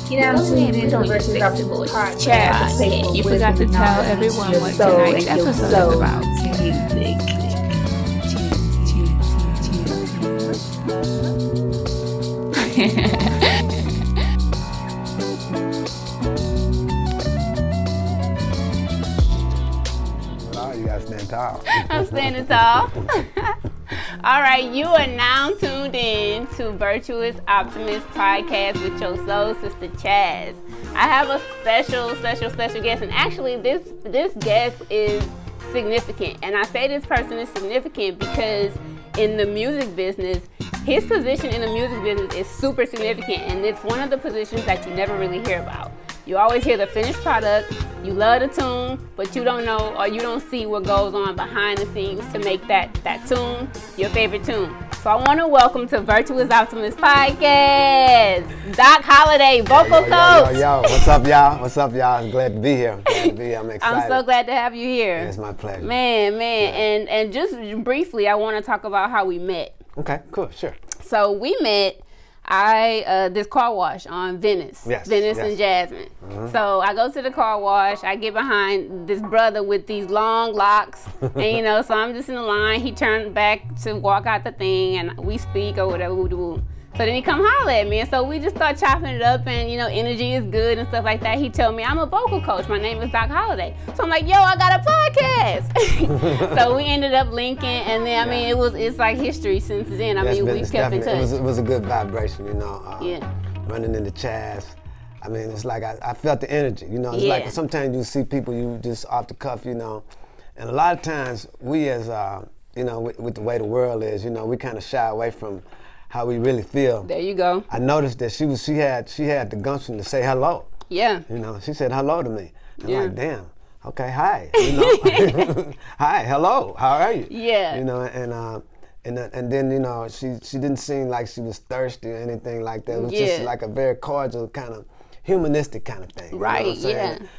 Get down to the Virtuous Optimist Podcast. You forgot to tell everyone what tonight's episode is about. You gotta stand tall. I'm standing tall. All right, you are now tuned in to Virtuous Optimist Podcast with your soul sister Chazz. I have a special guest, and actually this guest is significant. And I say this person is significant because in the music business, his position in the music business is super significant, and it's one of the positions that you never really hear about. You always hear the finished product, you love the tune, but you don't know or you don't see what goes on behind the scenes to make that tune your favorite tune. So I want to welcome to Virtuous Optimist Podcast, Doc Holliday, vocal coach. Yo, what's up, y'all? What's up, y'all? I'm glad to be here. I'm excited. I'm so glad to have you here. It's my pleasure. Man. Yeah. And just briefly, I want to talk about how we met. Okay, cool, sure. So we met this car wash on Venice and Jasmine. Mm-hmm. So I go to the car wash, I get behind this brother with these long locks, and so I'm just in the line. He turned back to walk out the thing, and we speak or whatever we do. So then he come holler at me, and so we just start chopping it up, and energy is good and stuff like that. He told me I'm a vocal coach. My name is Doc Holliday. So I'm like, yo, I got a podcast. So we ended up linking, and then it's like history since then. We've kept in touch. It was a good vibration, running into Chazz. It's like I felt the energy, It's like sometimes you see people you just off the cuff, and a lot of times we as with the way the world is, we kind of shy away from how we really feel. There you go. I noticed that she had the gumption to say hello. Yeah. She said hello to me. I'm like, damn. Okay, hi. Hi, hello. How are you? Yeah. And then she didn't seem like she was thirsty or anything like that. It was just like a very cordial kind of humanistic kind of thing. Right.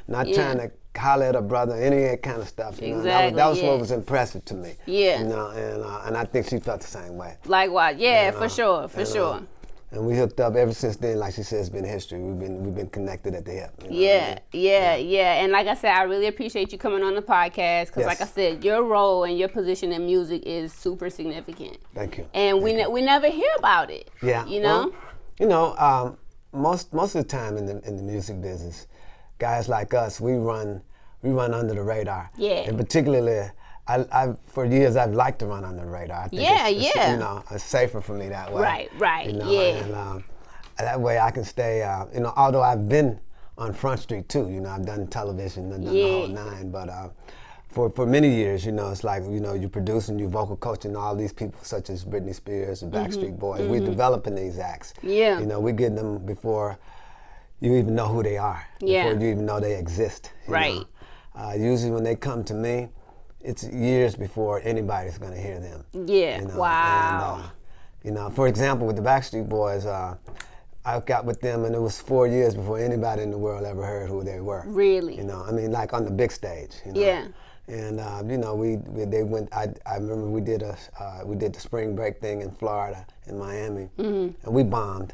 Not trying to holler at her brother, any of that kind of stuff. Exactly. That was what was impressive to me. Yeah. And I think she felt the same way. Likewise. For sure. And we hooked up ever since then. Like she said, it's been history. We've been connected at the hip. Yeah. And like I said, I really appreciate you coming on the podcast because, like I said, your role and your position in music is super significant. Thank you. And we never hear about it. Yeah. Most of the time in the music business, guys like us, we run under the radar. Yeah. And particularly, I for years I've liked to run under the radar. I think it's safer for me that way. Right. And that way I can stay. Although I've been on Front Street too. I've done television, I've done the whole nine. But for many years, it's like you're producing, you're vocal coaching all these people such as Britney Spears and Backstreet Boys. We're developing these acts. Yeah. We get them before you even know who they are. Before you even know they exist. Right. Usually when they come to me, it's years before anybody's gonna hear them. Yeah. Wow. And, for example, with the Backstreet Boys, I got with them, and it was 4 years before anybody in the world ever heard who they were. Really? Like on the big stage. Yeah. And they went. I remember we did the spring break thing in Florida, in Miami, and we bombed.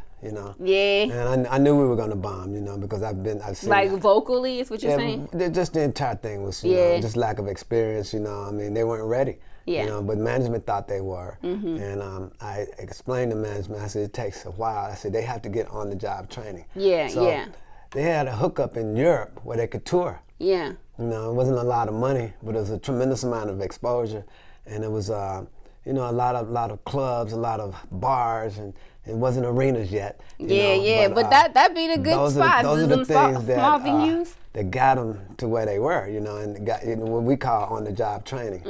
Yeah. And I knew we were gonna bomb, because I've seen like vocally is what you're saying? Just the entire thing was, just lack of experience, they weren't ready. Yeah. But management thought they were. And I explained to management, I said, it takes a while. I said, they have to get on the job training. So they had a hookup in Europe where they could tour. Yeah. It wasn't a lot of money, but it was a tremendous amount of exposure. And it was, a lot of clubs, a lot of bars, and it wasn't arenas yet. But that'd be the good spots. Those are the things small venues that got them to where they were, and got what we call on-the-job training.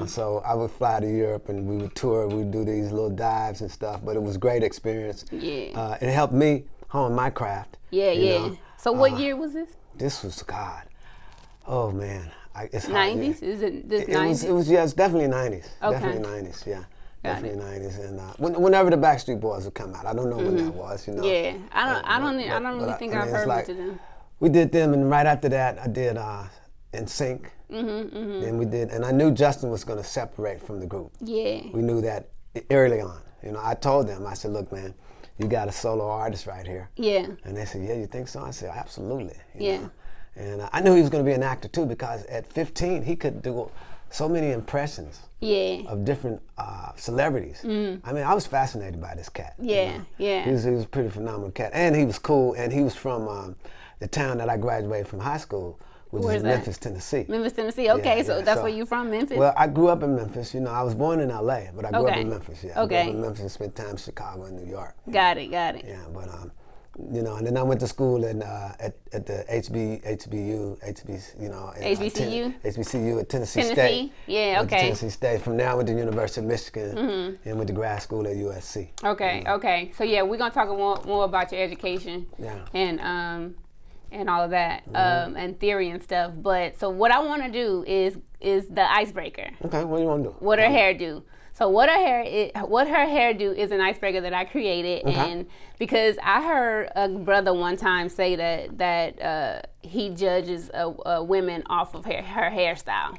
So I would fly to Europe and we would tour. We'd do these little dives and stuff, but it was a great experience. Yeah. It helped me hone my craft. Yeah. So what year was this? This was oh man, it's 90s. Is it this 90s? It's definitely 90s. Okay. Definitely 90s. Yeah. Definitely 90s, and whenever the Backstreet Boys would come out, I don't know when that was, Yeah, I don't really think I've heard much of them. We did them, and right after that, I did NSYNC. Then we did, and I knew Justin was going to separate from the group. Yeah. We knew that early on. I told them, I said, look, man, you got a solo artist right here. Yeah. And they said, yeah, you think so? I said, absolutely. You Yeah. know? And I knew he was going to be an actor too, because at 15 he could do so many impressions. Yeah. Of different celebrities. I mean, I was fascinated by this cat. Yeah, you know? yeah. He was a pretty phenomenal cat, and he was cool. And he was from the town that I graduated from high school, which is Memphis, Tennessee. Memphis, Tennessee. Okay, so that's where you from, Memphis? Well, I grew up in Memphis. You know, I was born in L.A., but I grew up in Memphis. Yeah, Okay. I grew up in Memphis and spent time in Chicago and New York. Got it. Yeah, but you know, and then I went to school at the HBCU at Tennessee State. Yeah, okay. Tennessee State. From there I went to University of Michigan and went to grad school at USC. Okay, okay. So yeah, we're gonna talk more about your education. Yeah. And all of that, and theory and stuff. But so what I want to do is the icebreaker. Okay, what do you want to do? What her hair do? So what her hair do is an icebreaker that I created, and because I heard a brother one time say that he judges women off of her hairstyle.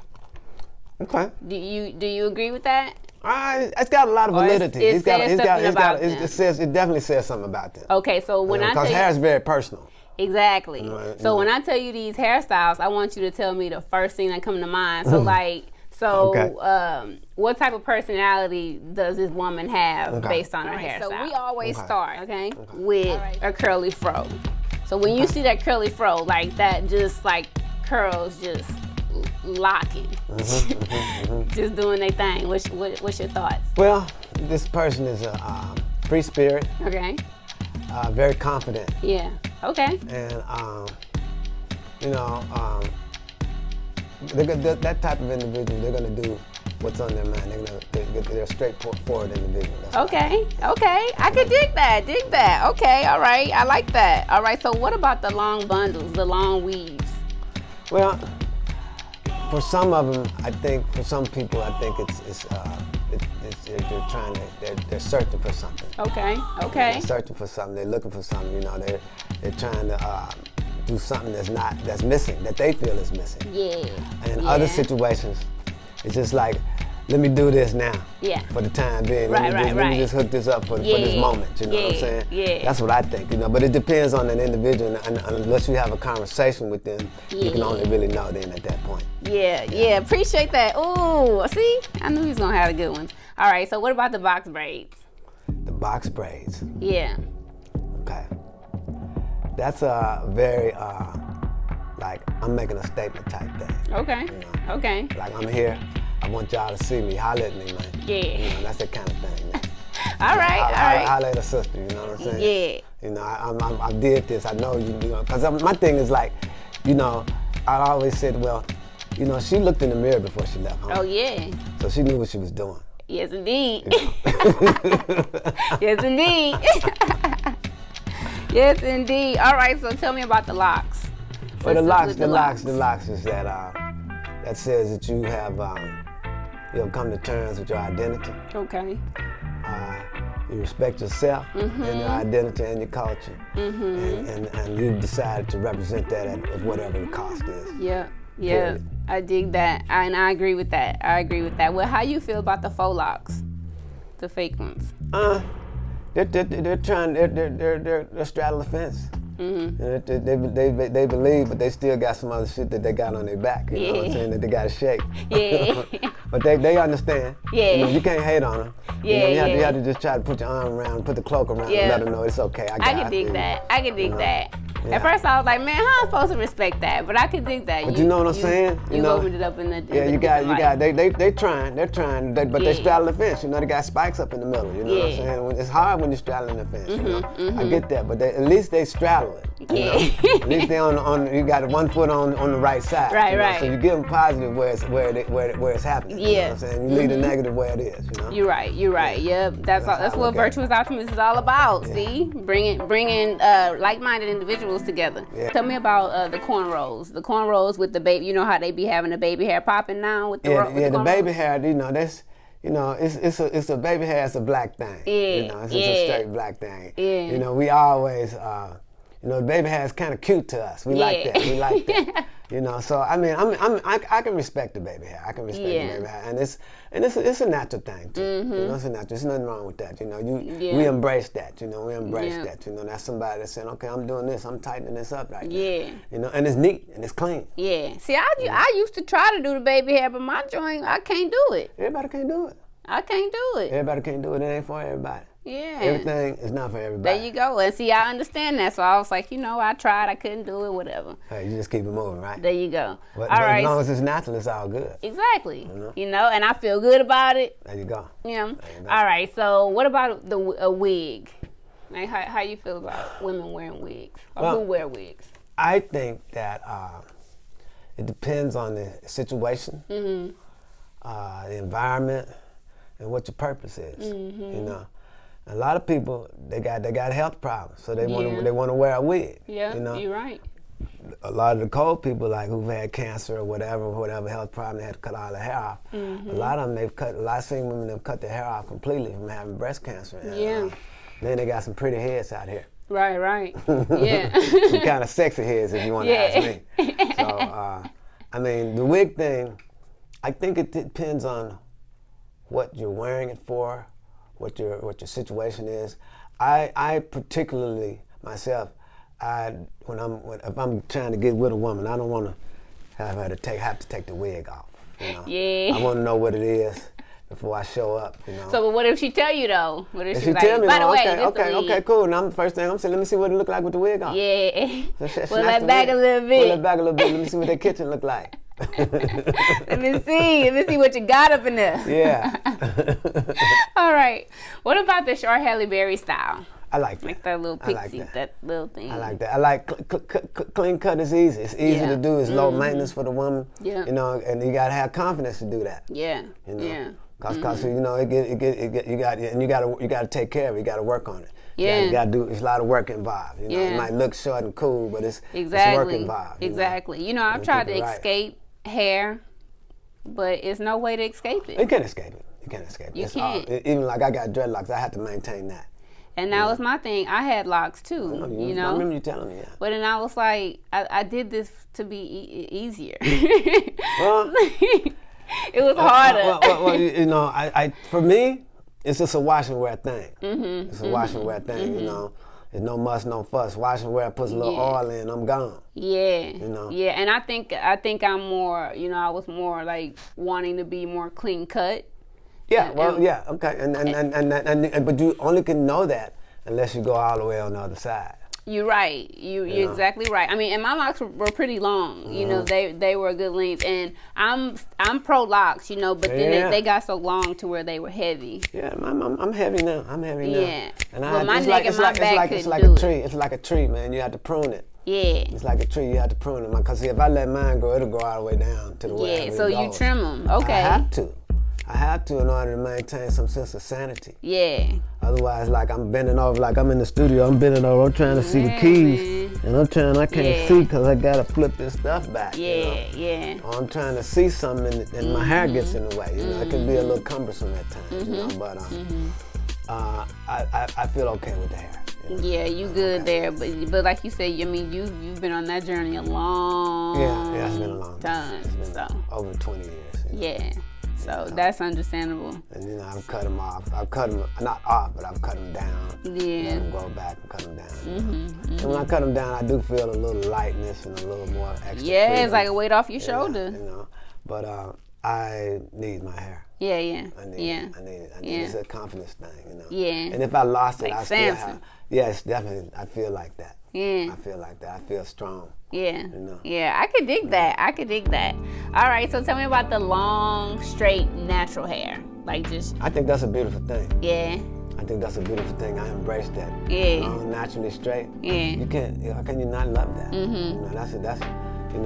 Okay. Do you agree with that? It's got a lot of validity. It definitely says something about them. Okay, so when because hair is very personal. Exactly. So when I tell you these hairstyles, I want you to tell me the first thing that comes to mind. So what type of personality does this woman have based on her hairstyle? So we always start, with a curly fro. So when you see that curly fro, like that, just like curls, just locking, just doing their thing. What's your thoughts? Well, this person is a free spirit. Okay. Very confident. Yeah. Okay. And you know, that type of individual, they're gonna do what's on their mind. They're a straightforward individual. Okay. I could dig that. Okay. All right. I like that. All right. So what about the long bundles, the long weaves? Well, for some of them, I think for some people, I think they're searching for something. Okay. They're searching for something. They're looking for something. You know, they're trying to do something that's missing, that they feel is missing. Yeah. And in other situations, it's just like, let me do this now. Yeah. For the time being. Let me just hook this up for this moment. You know what I'm saying? Yeah. That's what I think. You know, but it depends on an individual, and unless you have a conversation with them, you can only really know them at that point. Yeah. Appreciate that. Ooh, see, I knew he was gonna have a good one. All right. So what about the box braids? The box braids. Yeah. Okay. That's a very like I'm making a statement type thing. Okay. You know? Okay. Like I'm here. I want y'all to see me. Holler at me, man. Yeah. You know, that's that kind of thing. Man. All right. Holler at a sister. You know what I'm saying? Yeah. You know, I did this. I know you know, because my thing is like, you know, I always said, well, you know, she looked in the mirror before she left home. Oh yeah. So she knew what she was doing. Yes, indeed. You know? Yes, indeed. Yes, indeed. All right. So tell me about the locks. Well, the locks is that says that you have come to terms with your identity. Okay. You respect yourself and your identity and your culture, and you've decided to represent that at whatever the cost is. Yeah. Period. I dig that, and I agree with that. Well, how you feel about the faux locks, the fake ones? They're trying. They're straddling the fence. They believe, but they still got some other shit that they got on their back. You know what I'm saying? That they got to shake. Yeah. But they understand. Yeah. You know, you can't hate on them. Yeah. You have to just try to put your arm around, put the cloak around, and let them know it's okay. I can dig that. I can dig that. Yeah. At first I was like, man, how am I supposed to respect that? But I could dig that. But you know what I'm saying? You opened it up in the they're trying, but they straddle the fence. You know, they got spikes up in the middle. You know what I'm saying? It's hard when you're straddling the fence. You know? I get that, but at least they straddle it. You know? At least they you got one foot on the right side. Right. So you give them positive where it's happening. Yeah. You know what I'm saying? You leave the negative where it is. You know? You're right. Yep. That's what Virtuous Optimist is all about. Yeah. See, bringing like-minded individuals together. Yeah. Tell me about the cornrows. The cornrows with the baby. You know how they be having the baby hair popping now with the the baby hair. You know that's. You know, it's a baby hair. It's a black thing. Yeah. You know, it's a straight black thing. Yeah. You know, we always You know, the baby hair is kind of cute to us. We like that. We like that. You know, so I mean, I can respect the baby hair. I can respect the baby hair, and it's a natural thing too. You know, it's a natural. There's nothing wrong with that. You know, we embrace that. You know, we embrace that. You know, that's somebody that's saying, okay, I'm doing this. I'm tightening this up right now. You know, and it's neat and it's clean. See, I used to try to do the baby hair, but my joint, I can't do it. Everybody can't do it. I can't do it. Everybody can't do it. It ain't for everybody. Everything is not for everybody. There you go. And see, I understand that. So I was like, you know, I tried. I couldn't do it, whatever. Hey, you just keep it moving, right? There you go. But as long as it's natural, it's all good. Exactly. You know, and I feel good about it. There you go. Yeah. All right. So what about a wig? Like, how you feel about women wearing wigs? Or who wear wigs? I think that it depends on the situation, the environment, and what your purpose is. You know, a lot of people they got health problems, so they want to wear a wig. Yeah, you know? You're right. A lot of the cold people, like who've had cancer or whatever health problem, they had to cut all their hair off. A lot of them a lot of single women have cut their hair off completely from having breast cancer. And, then they got some pretty heads out here. Right. Yeah. Some kind of sexy heads, if you want to ask me. So, I mean, the wig thing, I think it depends on what you're wearing it for, what your situation is. I particularly myself, if I'm trying to get with a woman, I don't want to have to take the wig off. You know? I want to know what it is before I show up. You know. So, but what if she tell you though? What if she like, tell me? By the way, okay, cool. Now the first thing I'm saying, let me see what it look like with the wig on. So pull that back a little bit. Pull that back a little bit. Let me see what that kitchen look like. Let me see what you got up in there. Yeah. All right. What about the short Halle Berry style? I like that. Like that little pixie, that little thing. I like that. I like clean cut is easy. It's easy to do. It's low maintenance for the woman. Yeah. You know, and you gotta have confidence to do that. Yeah. You know? Yeah. Cause you know you gotta take care of it. You gotta work on it. Yeah. You gotta do. It's a lot of work involved. You know, it might look short and cool, but it's work involved. Exactly. You know, I've tried to escape hair, but it's no way to escape it. You can't escape it. You can't escape it. You can't. Even like I got dreadlocks, I have to maintain that. And that was my thing. I had locks too. You know. I remember you telling me that. But then I was like, I did this to be easier. Well, it was harder. Well, you know, for me, it's just a wash and wear thing. It's a wash and wear thing. You know, there's no muss, no fuss. Wash and wear, puts a little oil in, I'm gone. You know. Yeah, and I think I'm more. You know, I was more like wanting to be more clean cut. Yeah, okay, and but you only can know that unless you go all the way on the other side. You're right. You're exactly right. I mean, and my locks were pretty long. You know, they were a good length, and I'm pro locks. You know, but then they got so long to where they were heavy. Yeah, I'm heavy now. Yeah, and well, my neck and my back it's like a tree. It's like a tree, man. You have to prune it. Yeah. It's like a tree. You have to prune it, because if I let mine grow, it'll grow all the way down to the way. Yeah. So you trim them. Okay. I have to in order to maintain some sense of sanity. Yeah. Otherwise, like I'm bending over, like I'm in the studio, I'm bending over, I'm trying to see the keys, and I can't see because I gotta flip this stuff back. Yeah. Or I'm trying to see something and my hair gets in the way. You know, it can be a little cumbersome at times. You know, but I feel okay with the hair. You know? Yeah, you good there, but like you said, I mean, you've been on that journey a long yeah, it's been a long time. It's been over 20 years. You know? Yeah. So that's understandable. And you know, I've cut them off. I've cut them, not off, but I've cut them down. Yeah. Let them grow back and cut them down. And when I cut them down, I do feel a little lightness and a little more extra freedom. It's like a weight off your shoulder. You know, but I need my hair. Yeah. I need it. It's a confidence thing, you know. Yeah. And if I lost it, like I still have. Yes, definitely. I feel like that. Yeah. I feel like that. I feel strong. Yeah. You know? Yeah, I could dig that. All right, so tell me about the long, straight, natural hair. Like just. I think that's a beautiful thing. Yeah. I think that's a beautiful thing. I embrace that. Yeah. Long, naturally straight. Yeah. You can't. How can you not love that? You know,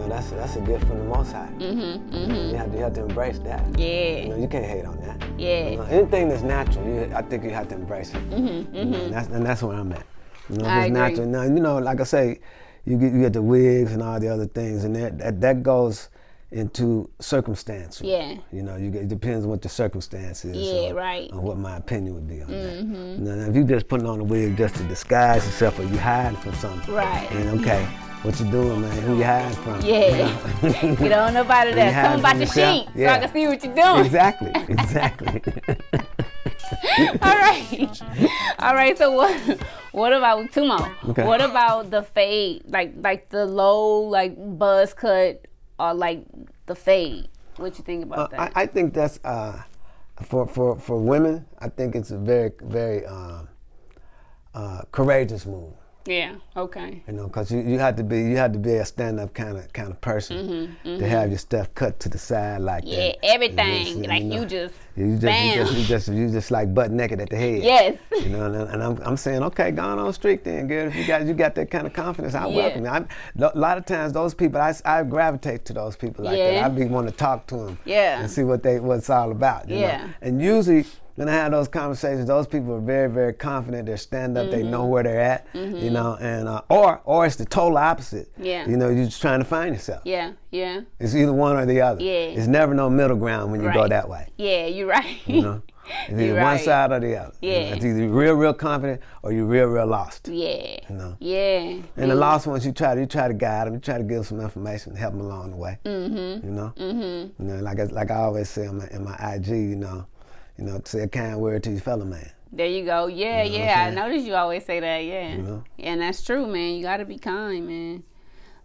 that's a gift from the Most High. You know, you have to embrace that. Yeah. You know, you can't hate on that. Yeah. You know, anything that's natural, I think you have to embrace it. You know, and that's where I'm at. You know, if it's natural. Now, you know, like I say, you get the wigs and all the other things, and that goes into circumstance. Yeah. You know, it depends on what the circumstance is. Yeah, right. On what my opinion would be on that. Now, if you just putting on a wig just to disguise yourself, or you hiding from something. Right. And okay, what you doing, man? Who you hiding from? Yeah. You don't know about it. Come about the sheet so I can see what you're doing. Exactly. All right. So what about two more? Okay. What about the fade, like the low, like buzz cut, or like the fade? What you think about that? I think that's for women. I think it's a very very courageous move. Yeah. Okay. You know, because you have to be a stand-up kind of person to have your stuff cut to the side like that. Yeah, everything like you just like butt naked at the head. Yes. You know, and I'm saying, okay, go on the street then, girl. If you got that kind of confidence, I welcome you. A lot of times those people, I gravitate to those people like that. I be want to talk to them. Yeah. And see what it's all about. You know? And usually, when I have those conversations, those people are very, very confident. They're stand up. They know where they're at. You know, and or it's the total opposite. Yeah. You know, you're just trying to find yourself. Yeah. Yeah. It's either one or the other. Yeah. It's never no middle ground when you go that way. Yeah, you're right. You know, it's either one side or the other. Yeah. You know, it's either real, real confident or you're real, real lost. Yeah. You know. Yeah. And the lost ones, you try to guide them. You try to give them some information, help them along the way. You know. You know, like I always say in my IG, you know, say a kind word to your fellow man. There you go. Yeah, you know I noticed you always say that. Yeah. You know? And that's true, man. You got to be kind, man.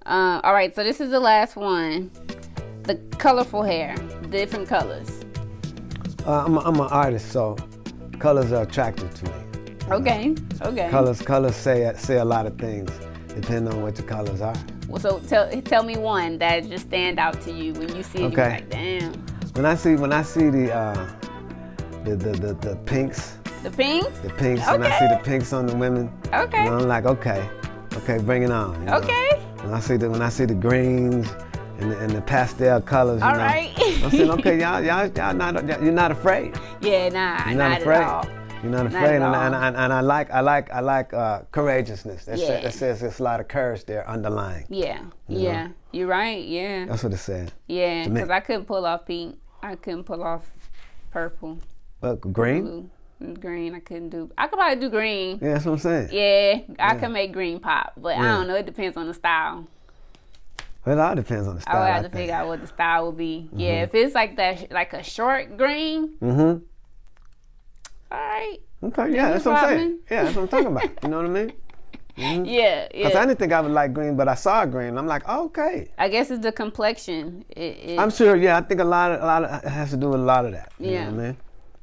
All right, so this is the last one. The colorful hair, different colors. I'm an artist, so colors are attractive to me. Okay. Colors say a lot of things, depending on what the colors are. Well, so tell me one that just stand out to you when you see it. You're like, damn. When I see the pinks. The pinks? The pinks. Okay. When I see the pinks on the women. Okay. You know, I'm like, okay, bring it on. You know? Okay. When I see the greens and the pastel colors, all right. I'm saying, okay, y'all you're not afraid. Yeah, nah, you're not afraid. At all. You're not afraid, and I like courageousness. That says there's a lot of courage there underlying. Yeah, you're right. Yeah. That's what it said. Yeah, because I couldn't pull off pink. I couldn't pull off purple. Green? Blue. Green, I couldn't do. I could probably do green. Yeah, that's what I'm saying. Yeah, I can make green pop, but I don't know. It depends on the style. Well, it all depends on the style. I would have to figure out what the style would be. Yeah, if it's like that, like a short green. All right. Okay, yeah, that's what I'm saying. Yeah, that's what I'm talking about. You know what I mean? Yeah. Because I didn't think I would like green, but I saw green. I'm like, okay. I guess it's the complexion. I'm sure. Yeah, I think a lot of it has to do with a lot of that. You know what I mean?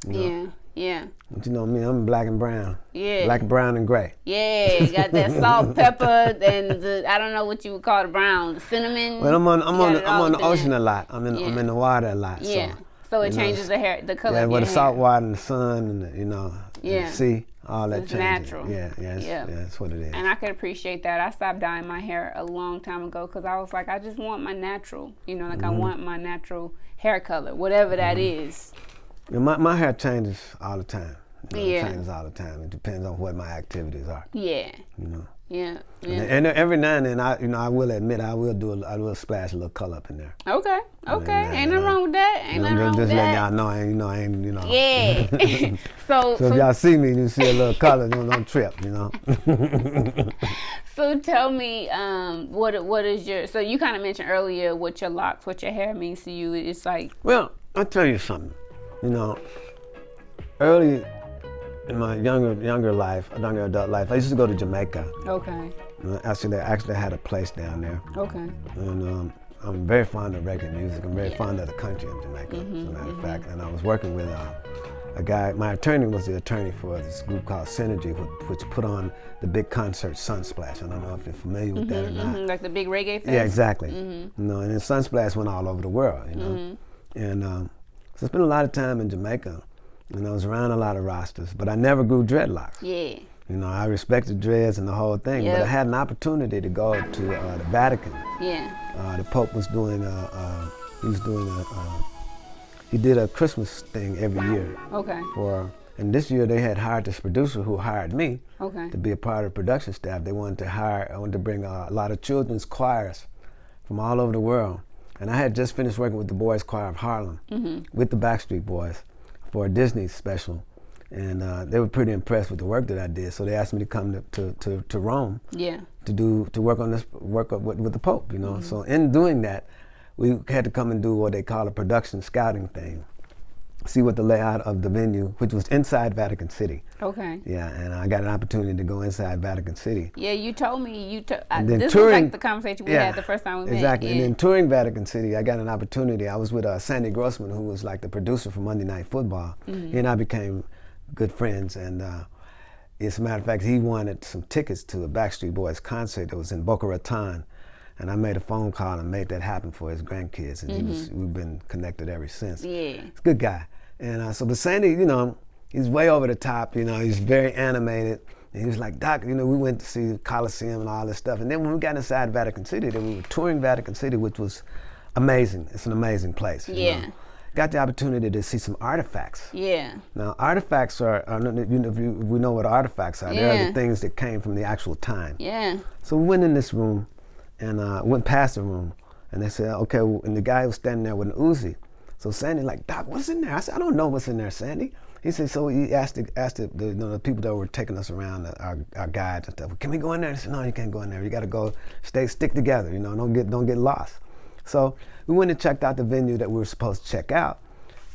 You know? Yeah. But you know me, I'm black and brown. Yeah. Black, brown, and gray. Yeah, you got that salt, pepper, and I don't know what you would call the brown, the cinnamon. Well, I'm on the ocean a lot. I'm in the water a lot. Yeah. So it changes the hair, the color. Yeah, of with your the salt hair. water and the sun and the sea, all that it's changes. natural. Yeah, that's what it is. And I could appreciate that. I stopped dyeing my hair a long time ago because I was like, I just want my natural. I want my natural hair color, whatever that is. Yeah, my hair changes all the time. It changes all the time. It depends on what my activities are. Yeah. Yeah. And every now and then, I will admit, I will splash a little color up in there. Okay. Ain't nothing wrong with that. Ain't nothing wrong with that. Just letting y'all know, I ain't. Yeah. so if y'all see me and you see a little color, don't trip, So tell me, what is your? So you kind of mentioned earlier what your locks, what your hair means to you. It's like. Well, I'll tell you something. Early in my younger adult life, I used to go to Jamaica. Okay. Actually, I had a place down there. Okay. And I'm very fond of reggae music. I'm very fond of the country of Jamaica, as a matter of fact. And I was working with a guy. My attorney was the attorney for this group called Synergy, which put on the big concert Sunsplash. I don't know if you're familiar with that or not. Like the big reggae fest? Yeah, exactly. And then Sunsplash went all over the world, And so I spent a lot of time in Jamaica. And I was around a lot of rosters, but I never grew dreadlocks. Yeah. I respected dreads and the whole thing, but I had an opportunity to go to the Vatican. Yeah. The Pope was doing he did a Christmas thing every year. Okay. And this year they had hired this producer who hired me to be a part of the production staff. They wanted to bring a lot of children's choirs from all over the world. And I had just finished working with the Boys Choir of Harlem with the Backstreet Boys for a Disney special. And they were pretty impressed with the work that I did. So they asked me to come to Rome to work on this, with the Pope, you know. So in doing that, we had to come and do what they call a production scouting thing. See what the layout of the venue, which was inside Vatican City. Okay. Yeah, and I got an opportunity to go inside Vatican City. Yeah, you told me, this was like the conversation we had the first time we met. Exactly, and then touring Vatican City, I got an opportunity. I was with Sandy Grossman, who was like the producer for Monday Night Football. He and I became good friends, and as a matter of fact, he wanted some tickets to a Backstreet Boys concert that was in Boca Raton. And I made a phone call and made that happen for his grandkids, and we've been connected ever since. Yeah. He's a good guy. And but Sandy, you know, he's way over the top, you know, he's very animated. And he was like, Doc, you know, we went to see Coliseum and all this stuff. And then when we got inside Vatican City, then we were touring Vatican City, which was amazing. It's an amazing place. You know? Got the opportunity to see some artifacts. Yeah. Now, artifacts are, you know, we know what artifacts are. They're the things that came from the actual time. Yeah. So we went in this room, and went past the room, and they said, okay, and the guy was standing there with an Uzi. So Sandy like, Doc, what's in there? I said, I don't know what's in there, Sandy. He said, so he asked the people that were taking us around, our guides and stuff, can we go in there? They said, no, you can't go in there. You got to go, stick together, you know, don't get lost. So we went and checked out the venue that we were supposed to check out,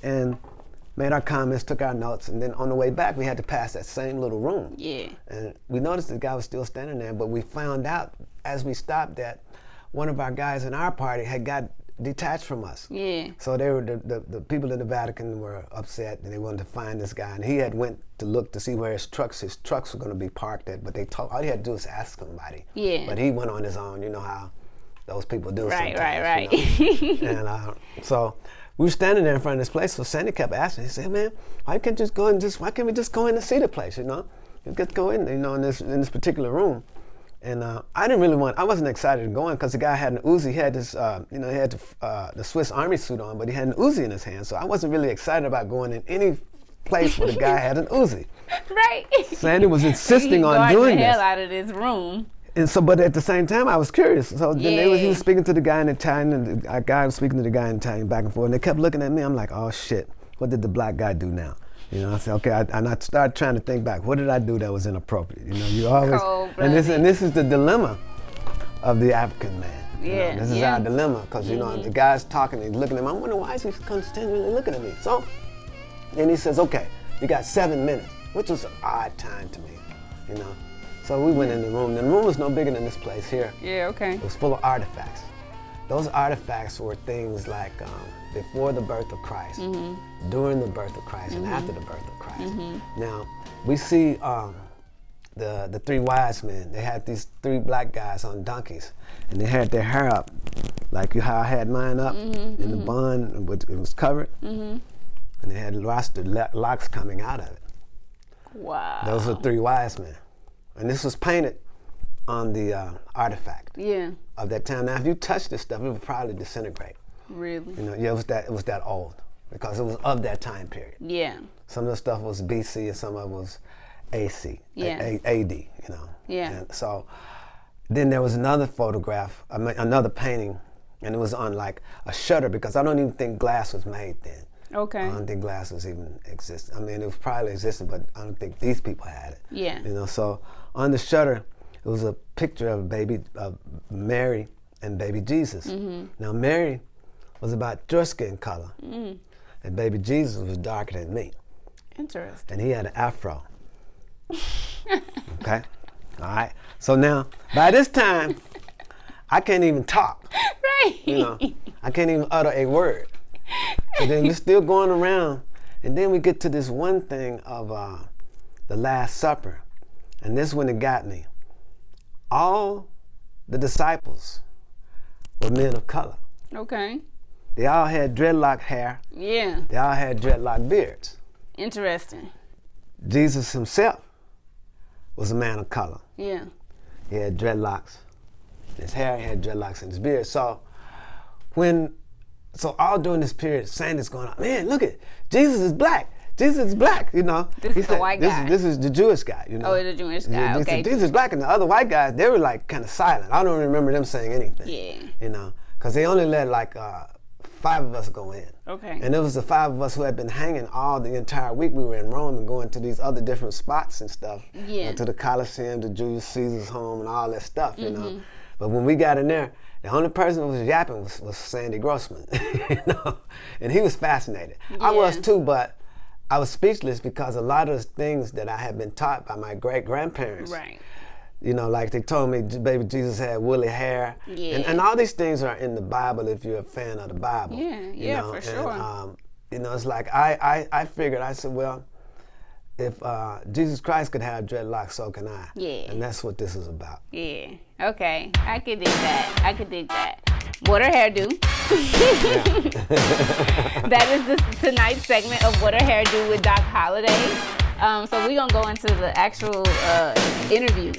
and made our comments, took our notes, and then on the way back, we had to pass that same little room. Yeah. And we noticed the guy was still standing there, but we found out as we stopped that one of our guys in our party had got detached from us. Yeah. So they were the people in the Vatican were upset, and they wanted to find this guy. And he had went to look to see where his trucks were going to be parked at, but all he had to do was ask somebody. Yeah. But he went on his own. You know how those people do sometimes. Right. You know? And so we were standing there in front of this place. So Sandy kept asking. He said, "Man, why can't we just go in and see the place? You know, you get to go in. You know, in this particular room." And I wasn't excited to go in because the guy had an Uzi. He had this, he had the Swiss Army suit on, but he had an Uzi in his hand. So I wasn't really excited about going in any place where the guy had an Uzi. Right. Sandy was insisting on doing this. The hell out of this room. And so, but at the same time, I was curious. So then he was speaking to the guy in Italian, and the guy was speaking to the guy in Italian back and forth. And they kept looking at me. I'm like, oh shit, what did the black guy do now? You know, I said, okay, and I started trying to think back. What did I do that was inappropriate? You know, you always, and this is the dilemma of the African man. Yeah, this is our dilemma, because you know the guy's talking, he's looking at me. I wonder why is he continually looking at me? So, then he says, okay, you got 7 minutes, which was an odd time to me, you know. So we went in the room. The room was no bigger than this place here. Yeah, okay. It was full of artifacts. Those artifacts were things like before the birth of Christ, during the birth of Christ, and after the birth of Christ. Now, we see the three wise men. They had these 3 black guys on donkeys, and they had their hair up, like how I had mine up in the bun, it was covered, and they had locks coming out of it. Wow. Those are 3 wise men. And this was painted on the artifact of that time. Now, if you touch this stuff, it would probably disintegrate. Really? You know, yeah, it was that old, because it was of that time period. Yeah. Some of the stuff was BC and some of it was AC, AD, you know. Yeah. And so then there was another photograph, another painting, and it was on like a shutter, because I don't even think glass was made then. Okay. I don't think glass was even existed. I mean, it was probably existing, but I don't think these people had it. Yeah. You know, so on the shutter, it was a picture of Mary and baby Jesus. Now, Mary was about your skin color, and baby Jesus was darker than me. Interesting. And he had an afro. Okay? All right. So now, by this time, I can't even talk. Right. You know, I can't even utter a word. So then we're still going around, and then we get to this one thing of the Last Supper, and this one that got me. All the disciples were men of color. Okay. They all had dreadlock hair. Yeah. They all had dreadlock beards. Interesting. Jesus himself was a man of color. Yeah. He had dreadlocks in his hair, he had dreadlocks in his beard. So all during this period, Sandy's going, man, look at Jesus is black. Jesus is black, you know. This is the white guy. This is the Jewish guy, you know. Oh, the Jewish guy, okay. Jesus is black, and the other white guys, they were like kind of silent. I don't remember them saying anything. Yeah. You know, because they only let like 5 of us go in. Okay. And it was the 5 of us who had been hanging all the entire week. We were in Rome and going to these other different spots and stuff. Yeah. To the Colosseum, to Julius Caesar's home, and all that stuff, you know. But when we got in there, the only person who was yapping was Sandy Grossman, you know. And he was fascinated. Yeah. I was too, but I was speechless because a lot of the things that I had been taught by my great-grandparents. Right. You know, like they told me, baby Jesus had woolly hair. Yeah. And all these things are in the Bible if you're a fan of the Bible. Yeah, you know? for sure. And, you know, it's like I figured, I said, well, if Jesus Christ could have dreadlocks, so can I. Yeah. And that's what this is about. Yeah. Okay. I could dig that. What her hair do? That is tonight's segment of What Her Hair Do with Doc Holliday. So we're going to go into the actual interview.